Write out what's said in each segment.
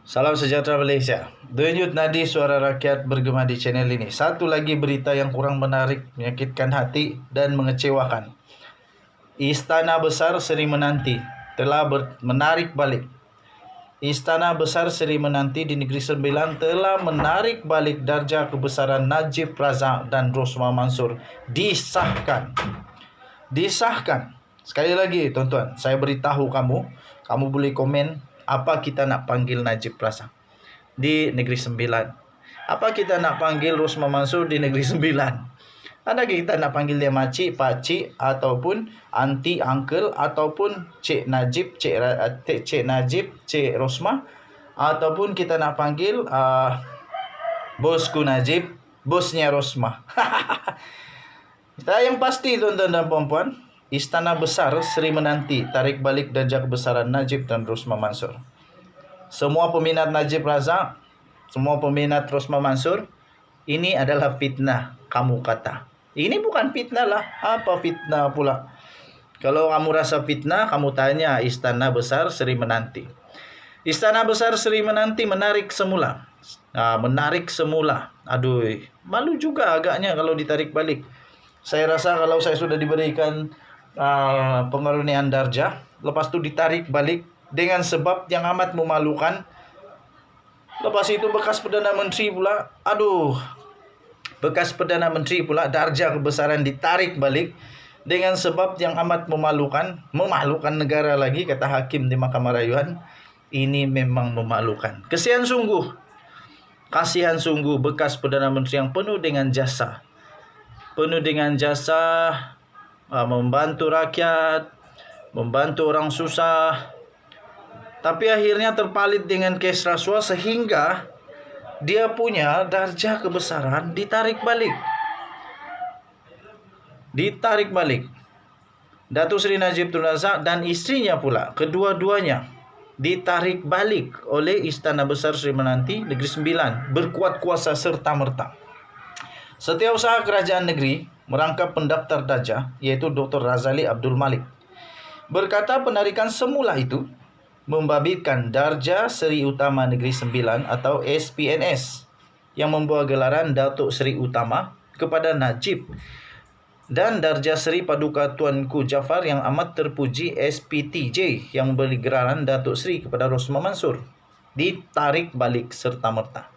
Salam sejahtera Malaysia. Denyut nadi suara rakyat bergema di channel ini. Satu lagi berita yang kurang menarik, menyakitkan hati dan mengecewakan. Istana Besar Seri Menanti telah menarik balik. Istana Besar Seri Menanti di Negeri Sembilan telah menarik balik darjah kebesaran Najib Razak dan Rosmah Mansur. Disahkan. Sekali lagi tuan-tuan, saya beritahu kamu boleh komen apa kita nak panggil Najib Razak di Negeri Sembilan. Apa kita nak panggil Rosmah Mansur di Negeri Sembilan? Adakah kita nak panggil dia makcik, pakcik, ataupun aunty, uncle, ataupun Cik Najib, Cik Najib, Cik Rosmah, ataupun kita nak panggil bosku Najib, bosnya Rosmah. Yang pasti tuan-tuan dan puan-puan, Istana Besar Seri Menanti tarik balik darjah kebesaran Najib dan Rosmah Mansur. Semua peminat Najib Razak, semua peminat Rosmah Mansur, ini adalah fitnah, kamu kata. Ini bukan fitnah lah. Apa fitnah pula? Kalau kamu rasa fitnah, kamu tanya Istana Besar Seri Menanti. Istana Besar Seri Menanti menarik semula. Aduh, malu juga agaknya kalau ditarik balik. Saya rasa kalau saya sudah diberikan pengaruniaan darjah, lepas itu ditarik balik dengan sebab yang amat memalukan. Lepas itu bekas Perdana Menteri pula, bekas Perdana Menteri pula darjah kebesaran ditarik balik dengan sebab yang amat memalukan negara lagi, kata hakim di Mahkamah Rayuan. Ini memang memalukan. Kasihan sungguh bekas Perdana Menteri yang penuh dengan jasa, membantu rakyat, membantu orang susah, tapi akhirnya terpalit dengan kes rasuah sehingga dia punya darjah kebesaran ditarik balik. Datuk Seri Najib Tun Razak dan istrinya pula, kedua-duanya ditarik balik oleh Istana Besar Seri Menanti Negeri Sembilan berkuat kuasa serta-merta. Setiausaha Kerajaan Negeri merangkap pendaftar darjah, yaitu Dr. Razali Abdul Malik, berkata penarikan semula itu membabitkan darjah Seri Utama Negeri Sembilan atau SPNS yang membawa gelaran Datuk Seri Utama kepada Najib, dan darjah Seri Paduka Tuanku Jaafar yang amat terpuji SPTJ yang memberi gelaran Datuk Seri kepada Rosmah Mansur ditarik balik serta-merta.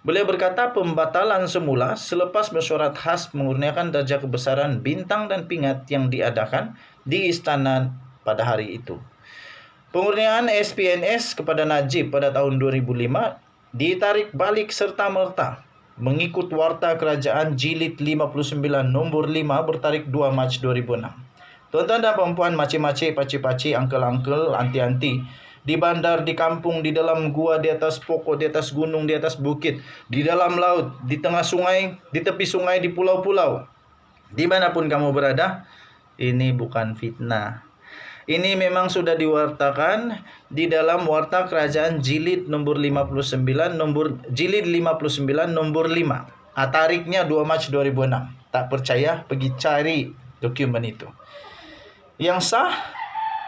Beliau berkata pembatalan semula selepas mesyuarat khas mengurniakan darjah kebesaran bintang dan pingat yang diadakan di istana pada hari itu. Pengurniaan SPNS kepada Najib pada tahun 2005 ditarik balik serta-merta mengikut Warta Kerajaan Jilid 59 nombor 5 bertarikh 2 Mac 2006. Tuan-tuan dan puan-puan, makcik-makcik, pakcik-pakcik, uncle-uncle, anti-anti, di bandar, di kampung, di dalam gua, di atas pokok, di atas gunung, di atas bukit, di dalam laut, di tengah sungai, di tepi sungai, di pulau-pulau, dimanapun kamu berada, ini bukan fitnah. Ini memang sudah diwartakan di dalam Warta Kerajaan Jilid nomor 59 nombor 5. Tarikhnya 2 Mac 2006. Tak percaya, pergi cari dokumen itu. Yang sah,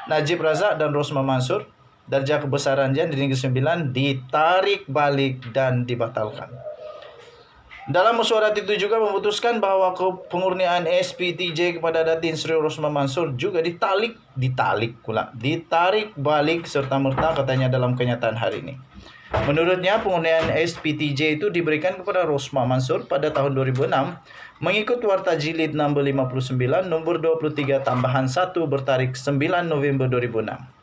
Najib Razak dan Rosmah Mansur darjah kebesarannya di Negeri Sembilan ditarik balik dan dibatalkan. Dalam mesyuarat itu juga memutuskan bahawa pengurniaan SPTJ kepada Datin Seri Rosmah Mansur juga ditarik balik serta-merta, katanya dalam kenyataan hari ini. Menurutnya pengurniaan SPTJ itu diberikan kepada Rosmah Mansur pada tahun 2006 mengikut Warta Jilid nombor 59 nombor 23 tambahan 1 bertarikh 9 November 2006.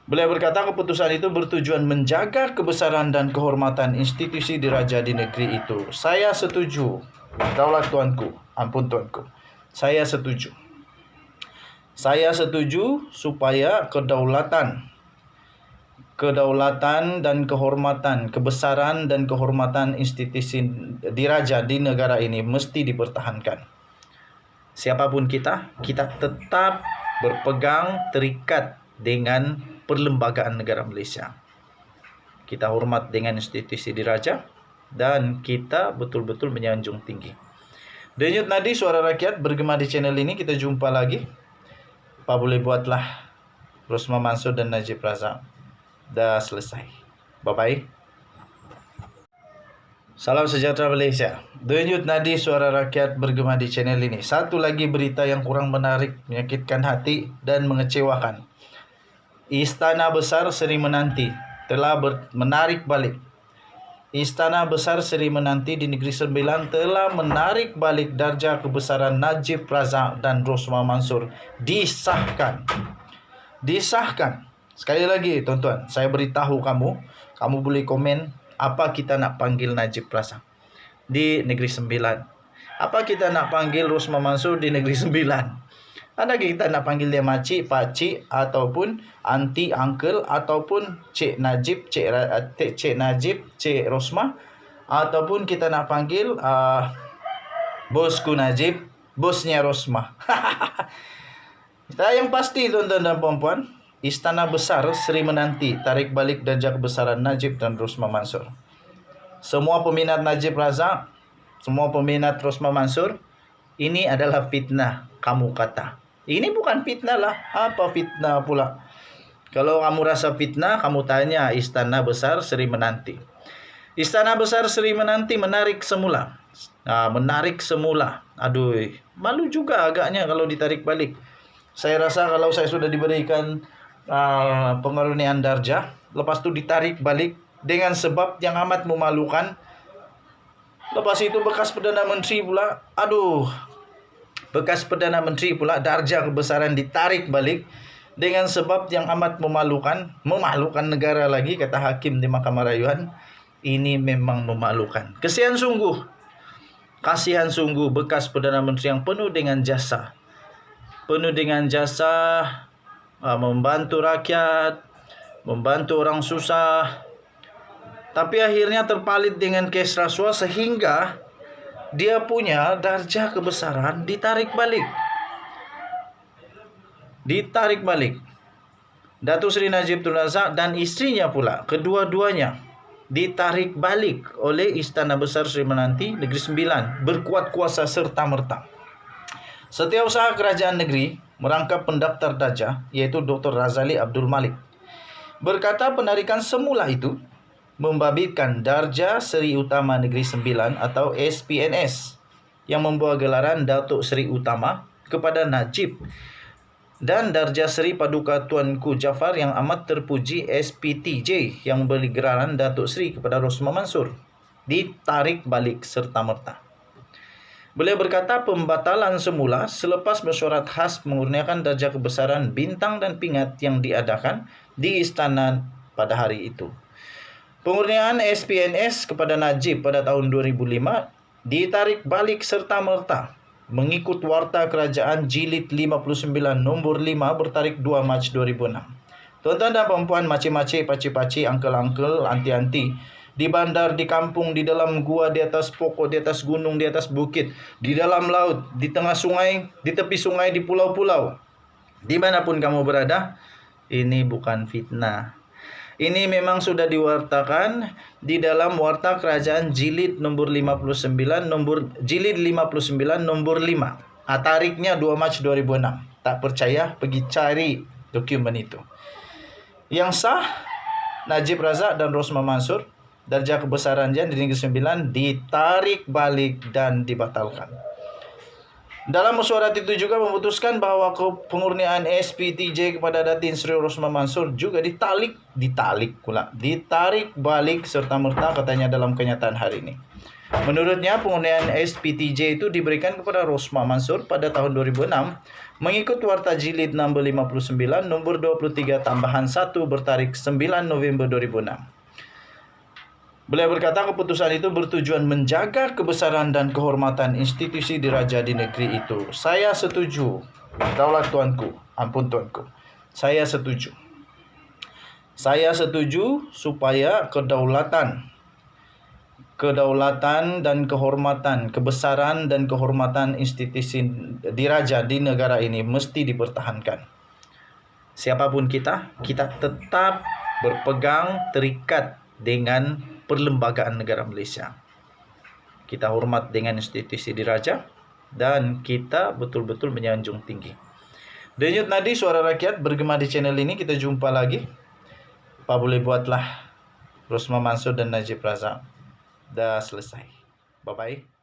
Beliau berkata keputusan itu bertujuan menjaga kebesaran dan kehormatan institusi diraja di negeri itu. Saya setuju. Daulat tuanku, ampun tuanku. Saya setuju supaya kedaulatan dan kehormatan, kebesaran dan kehormatan institusi diraja di negara ini mesti dipertahankan. Siapapun kita tetap berpegang terikat dengan perlembagaan negara Malaysia. Kita hormat dengan institusi diraja dan kita betul-betul menyanjung tinggi. Denyut nadi suara rakyat bergema di channel ini. Kita jumpa lagi. Apa boleh buatlah Rosmah Mansur dan Najib Razak. Dah selesai. Bye-bye. Salam sejahtera Malaysia. Denyut nadi suara rakyat bergema di channel ini. Satu lagi berita yang kurang menarik, menyakitkan hati dan mengecewakan. Istana Besar Seri Menanti telah menarik balik. Istana Besar Seri Menanti di Negeri Sembilan telah menarik balik darjah kebesaran Najib Razak dan Rosmah Mansur. Disahkan. Sekali lagi tuan-tuan, saya beritahu kamu boleh komen apa kita nak panggil Najib Razak di Negeri Sembilan. Apa kita nak panggil Rosmah Mansur di Negeri Sembilan. Adakah kita nak panggil dia makcik, pakcik, ataupun aunty, uncle, ataupun Cik Najib, Cik Najib, Cik Rosmah, ataupun kita nak panggil bosku Najib, bosnya Rosmah. Yang pasti tuan-tuan dan puan-puan, Istana Besar Seri Menanti tarik balik darjah kebesaran Najib dan Rosmah Mansur. Semua peminat Najib Razak, semua peminat Rosmah Mansur, ini adalah fitnah, kamu kata. Ini bukan fitnah lah. Apa fitnah pula? Kalau kamu rasa fitnah, kamu tanya Istana Besar Seri Menanti. Istana Besar Seri Menanti menarik semula. Aduh, malu juga agaknya kalau ditarik balik. Saya rasa kalau saya sudah diberikan pengaruniaan darjah, lepas itu ditarik balik dengan sebab yang amat memalukan. Lepas itu bekas Perdana Menteri pula, bekas Perdana Menteri pula darjah kebesaran ditarik balik dengan sebab yang amat memalukan negara lagi, kata hakim di Mahkamah Rayuan. Ini memang memalukan. Kasihan sungguh bekas Perdana Menteri yang penuh dengan jasa, membantu rakyat, membantu orang susah, tapi akhirnya terpalit dengan kes rasuah sehingga dia punya darjah kebesaran ditarik balik. Datuk Seri Najib Tun Razak dan istrinya pula, kedua-duanya ditarik balik oleh Istana Besar Seri Menanti Negeri Sembilan berkuat kuasa serta-merta. Setiausaha Kerajaan Negeri merangkap pendaftar darjah, yaitu Dr. Razali Abdul Malik, berkata penarikan semula itu membabitkan darjah Seri Utama Negeri Sembilan atau SPNS yang membawa gelaran Datuk Seri Utama kepada Najib, dan darjah Seri Paduka Tuanku Jaafar yang amat terpuji SPTJ yang memberi gelaran Datuk Seri kepada Rosmah Mansur ditarik balik serta-merta. Beliau berkata pembatalan semula selepas mesyuarat khas mengurniakan darjah kebesaran bintang dan pingat yang diadakan di istana pada hari itu. Pengurniaan SPNS kepada Najib pada tahun 2005 ditarik balik serta-merta mengikut Warta Kerajaan Jilid 59 nombor 5 bertarikh 2 Mac 2006. Tuan-tuan dan puan-puan, makcik-makcik, pakcik-pakcik, uncle-uncle, anti-anti, di bandar, di kampung, di dalam gua, di atas pokok, di atas gunung, di atas bukit, di dalam laut, di tengah sungai, di tepi sungai, di pulau-pulau, dimanapun kamu berada, ini bukan fitnah. Ini memang sudah diwartakan di dalam Warta Kerajaan Jilid nomor 59 Jilid 59 nombor 5. Tarikhnya 2 Mac 2006. Tak percaya, pergi cari dokumen itu. Yang sah, Najib Razak dan Rosmah Mansur darjah kebesarannya di Negeri Sembilan ditarik balik dan dibatalkan. Dalam mesyuarat itu juga memutuskan bahawa pengurniaan SPTJ kepada Datin Seri Rosmah Mansur juga ditarik balik serta-merta, katanya dalam kenyataan hari ini. Menurutnya pengurniaan SPTJ itu diberikan kepada Rosmah Mansur pada tahun 2006 mengikut Warta Jilid nombor 59 nombor 23 tambahan 1 bertarikh 9 November 2006. Beliau berkata keputusan itu bertujuan menjaga kebesaran dan kehormatan institusi diraja di negeri itu. Saya setuju. Daulat tuanku, ampun tuanku. Saya setuju supaya kedaulatan dan kehormatan, kebesaran dan kehormatan institusi diraja di negara ini mesti dipertahankan. Siapapun kita tetap berpegang terikat dengan perlembagaan negara Malaysia. Kita hormat dengan institusi diraja dan kita betul-betul menyanjung tinggi. Denyut nadi suara rakyat bergema di channel ini. Kita jumpa lagi. Apa boleh buatlah. Rosma Mansur dan Najib Razak. Dah selesai. Bye-bye.